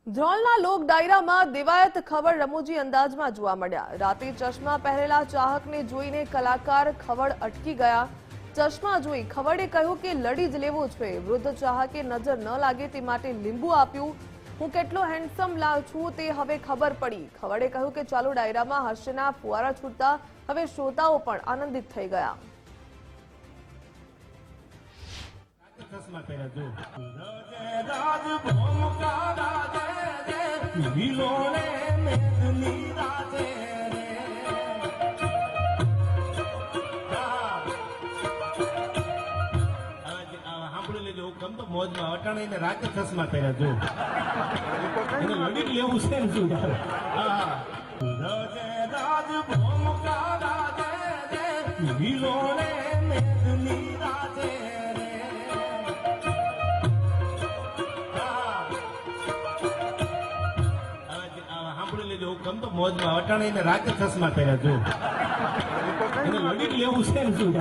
ધ્રોલના લોક ડાયરામાં દેવાયત ખવડ રમૂજી અંદાજમાં જોવા મળ્યા। રાતે ચશ્મા પહેરેલા ચાહકને જોઈને કલાકાર ખવડ અટકી ગયા। ચશ્મા જોઈ ખવડે કહ્યું કે લડી જ લેવો છે। વૃદ્ધ ચાહકે નજર ન લાગે તે માટે લીંબુ આપ્યું। હું કેટલો હેન્ડસમ છું તે હવે ખબર પડી। ખવડે કહ્યું કે ચાલુ ડાયરામાં હાસ્યના ફુવારા છૂટતા હવે શ્રોતાઓ પણ આનંદિત થઈ ગયા। મોજમાં અટાણીને રાતે ચશ્મા પહેર્યા જો એને લડી લેવું છે ને શું સાંભળી લેજો હુકમ તો મોજમાં અટાણીને રાતે ચશ્મા પહેર્યા જો એને લડી લેવું છે ને શું